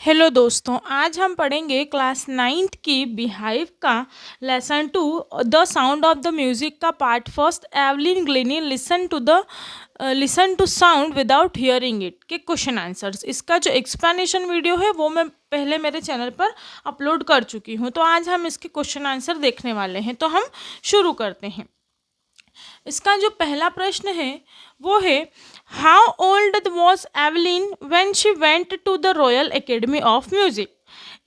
Hello दोस्तों, आज हम पढ़ेंगे क्लास 9th की बिहाइव का lesson 2 the sound of the music का part first. Evelyn Glennie listen to sound without hearing it के क्वेश्चन आंसर्स। इसका जो एक्सप्लेनेशन वीडियो है वो मैं पहले मेरे चैनल पर अपलोड कर चुकी हूँ। तो आज हम इसके क्वेश्चन आंसर देखने वाले हैं। तो हम शुरू करते हैं। इसका जो पहला प्रश्न है वो है, how old was Evelyn when she went to the Royal Academy of Music.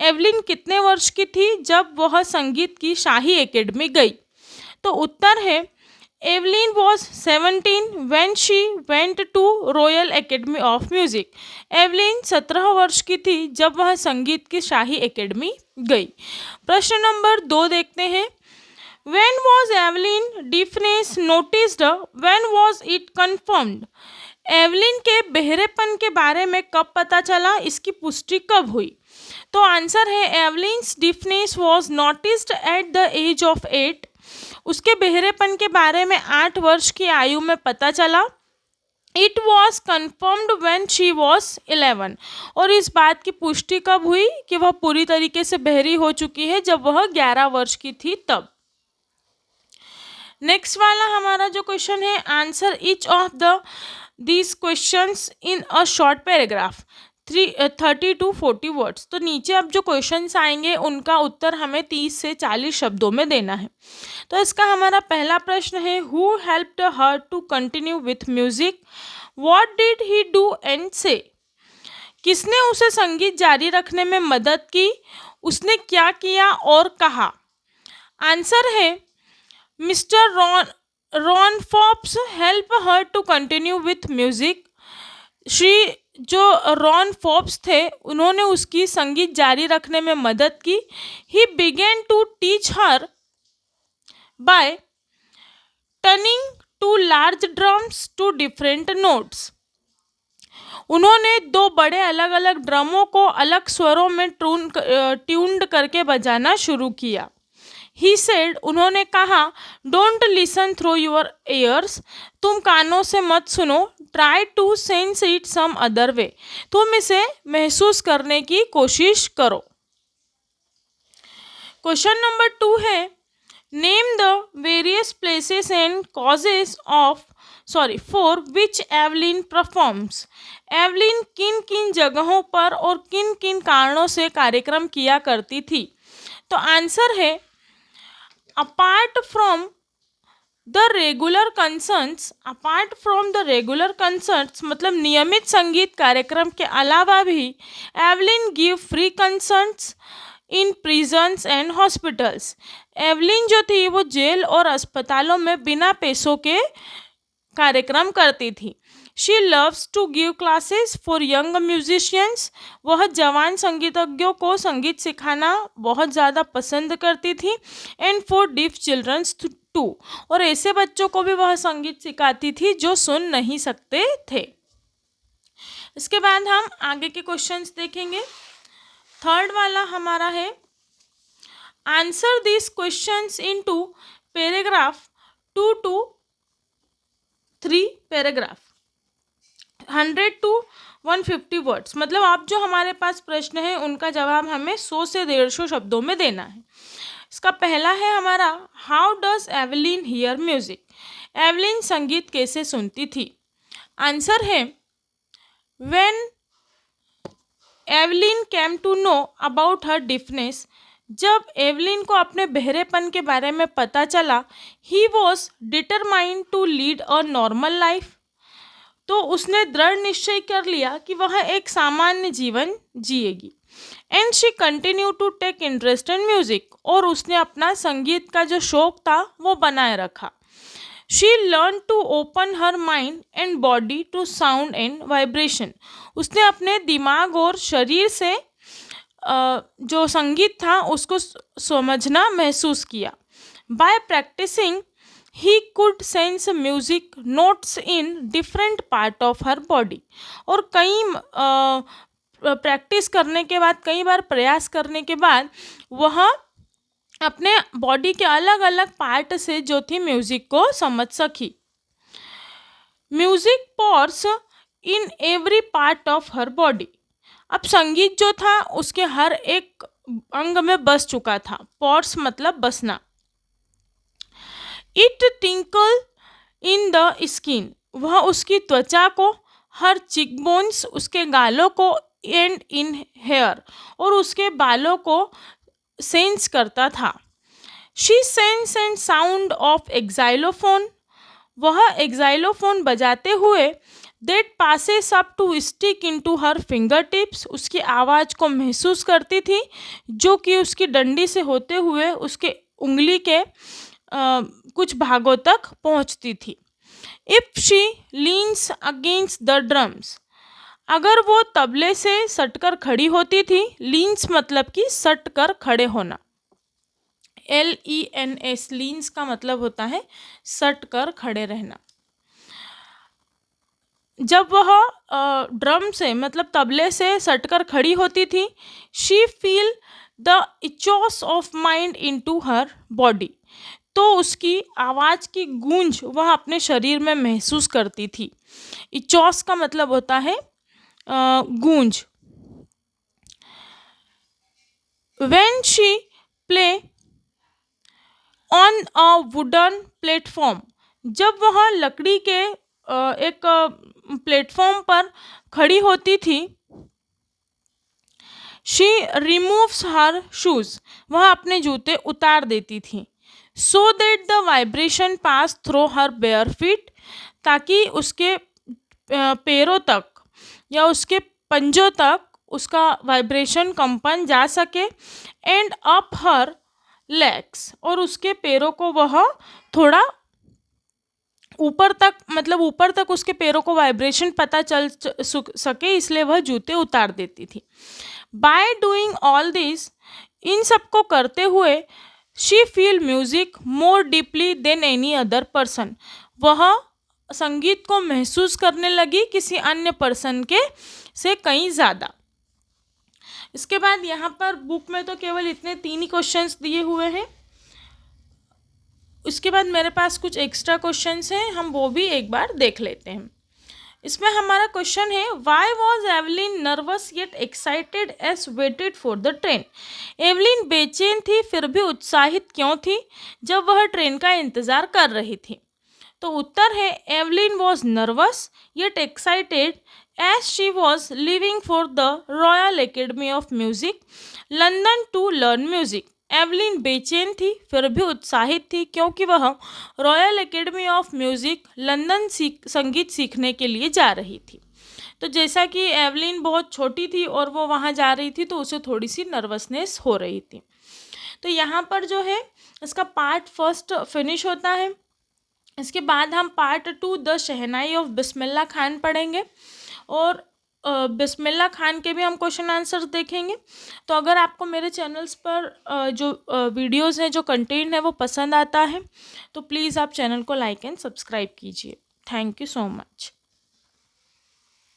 Evelyn कितने वर्ष की थी जब वह संगीत की शाही एकेडमी गई। तो उत्तर है, Evelyn was 17 when she went to Royal Academy of Music. Evelyn 17 वर्ष की थी जब वह संगीत की शाही एकेडमी गई। प्रश्न नंबर 2 देखते हैं। When was Evelyn deafness noticed? When was it confirmed? Evelyn के बहरेपन के बारे में कब पता चला, इसकी पुष्टि कब हुई। तो आंसर है, Evelyn's deafness was noticed at the age of 8। उसके बहरेपन के बारे में 8 वर्ष की आयु में पता चला। It was confirmed when she was 11। और इस बात की पुष्टि कब हुई कि वह पूरी तरीके से बहरी हो चुकी है, जब वह 11 वर्ष की थी तब। नेक्स्ट वाला हमारा जो क्वेश्चन है, answer each of these questions in a short paragraph 30 to 40 words. तो नीचे अब जो क्वेश्चंस आएंगे उनका उत्तर हमें 30 से 40 शब्दों में देना है। तो इसका हमारा पहला प्रश्न है, who helped her to continue with music. What did he do and say. किसने उसे संगीत जारी रखने में मदद की, उसने क्या किया और कहा। आंसर है, mister Ron Forbes help her to continue with music. जो रॉन फॉप्स थे उन्होंने उसकी संगीत जारी रखने में मदद की। He begin to teach her by turning to large drums to different notes. उन्होंने 2 बड़े अलग अलग ड्रमों को अलग स्वरों में ट्यून्ड करके बजाना शुरू किया। ही सेड, उन्होंने कहा, don't listen through your ears, तुम कानों से मत सुनो। Try to sense it some other way, तुम इसे महसूस करने की कोशिश करो। क्वेश्चन नंबर 2 है, name the various places and causes for which Evelyn performs. Evelyn किन किन जगहों पर और किन किन कारणों से कार्यक्रम किया करती थी। तो आंसर है, apart from the regular concerts मतलब नियमित संगीत कार्यक्रम के अलावा भी Evelyn give free concerts in prisons and hospitals. Evelyn जो थी वो जेल और अस्पतालों में बिना पैसों के कार्यक्रम करती थी। She loves to give classes for young musicians, वह जवान संगीतज्ञों को संगीत सिखाना बहुत ज़्यादा पसंद करती थी। And for deaf childrens too, और ऐसे बच्चों को भी वह संगीत सिखाती थी जो सुन नहीं सकते थे। इसके बाद हम आगे के क्वेश्चंस देखेंगे। थर्ड वाला हमारा है, answer this questions into paragraph 2 to 3 paragraph 100 to 150 words. मतलब आप जो हमारे पास प्रश्न है उनका जवाब हमें 100 से 150 शब्दों में देना है। इसका पहला है हमारा, how does Evelyn hear music. Evelyn संगीत कैसे सुनती थी। आंसर है, when Evelyn came to know about her deafness, जब एवलिन को अपने बहरेपन के बारे में पता चला, he was determined to lead a normal life, तो उसने दृढ़ निश्चय कर लिया कि वह एक सामान्य जीवन जिएगी। And she continue to take interest in music, और उसने अपना संगीत का जो शौक था वो बनाए रखा। She learn to open her mind and body to sound and vibration, उसने अपने दिमाग और शरीर से जो संगीत था उसको समझना महसूस किया। By practising he could sense music notes in different part of her body, और कई प्रैक्टिस करने के बाद, कई बार प्रयास करने के बाद वह अपने बॉडी के अलग अलग पार्ट से जो थी म्यूजिक को समझ सकी। Music pores in every part of her body, अब संगीत जो था उसके हर एक अंग में बस चुका था। पॉट्स मतलब बसना। It tinkle in the skin, वह उसकी त्वचा को, हर चिकबोन्स उसके गालों को, एंड इन हेयर और उसके बालों को सेंस करता था। She sense and sound of xylophone, वह एक्साइलोफोन बजाते हुए that passes up to stick into her finger tips, उसकी आवाज़ को महसूस करती थी जो कि उसकी डंडी से होते हुए उसके उंगली के कुछ भागों तक पहुंचती थी। If she leans against the drums, अगर वो तबले से सटकर खड़ी होती थी। लीन्स मतलब कि सटकर खड़े होना। LENS, लीन्स का मतलब होता है सटकर खड़े रहना। जब वह ड्रम से मतलब तबले से सटकर खड़ी होती थी, she feel the echoes of mind into her body, तो उसकी आवाज़ की गूंज वह अपने शरीर में महसूस करती थी। इचॉस का मतलब होता है गूंज। When she play on a wooden platform, जब वह लकड़ी के एक प्लेटफॉर्म पर खड़ी होती थी। शी रिमूव्स हर शूज, वह अपने जूते उतार देती थी। So that the vibration pass through her bare feet, ताकि उसके पैरों तक या उसके पंजों तक उसका वाइब्रेशन कंपन जा सके। एंड अप हर लेग्स, और उसके पैरों को वह थोड़ा ऊपर तक मतलब ऊपर तक उसके पैरों को वाइब्रेशन पता चल सके, इसलिए वह जूते उतार देती थी। बाय डूइंग ऑल दिस, इन सब को करते हुए, she feel music more deeply than any other person, वह संगीत को महसूस करने लगी किसी अन्य पर्सन के से कहीं ज़्यादा। इसके बाद यहाँ पर बुक में तो केवल इतने 3 ही क्वेश्चंस दिए हुए हैं। उसके बाद मेरे पास कुछ एक्स्ट्रा क्वेश्चंस हैं, हम वो भी एक बार देख लेते हैं। इसमें हमारा क्वेश्चन है, why was Evelyn nervous yet excited as waited for the train. Evelyn बेचैन थी फिर भी उत्साहित क्यों थी जब वह ट्रेन का इंतज़ार कर रही थी। तो उत्तर है, Evelyn was nervous yet excited as she was leaving for the Royal Academy of Music London to learn music. Evelyn बेचैन थी फिर भी उत्साहित थी क्योंकि वह Royal Academy of Music London संगीत सीखने के लिए जा रही थी। तो जैसा कि एवलिन बहुत छोटी थी और वो वहाँ जा रही थी तो उसे थोड़ी सी नर्वसनेस हो रही थी। तो यहाँ पर जो है इसका पार्ट फर्स्ट फिनिश होता है। इसके बाद हम part 2 the shehnai of Bismillah Khan पढ़ेंगे और बिस्मिल्लाह खान के भी हम क्वेश्चन आंसर्स देखेंगे। तो अगर आपको मेरे चैनल्स पर जो वीडियोस हैं जो कंटेंट है वो पसंद आता है तो प्लीज़ आप चैनल को लाइक एंड सब्सक्राइब कीजिए। Thank you so much.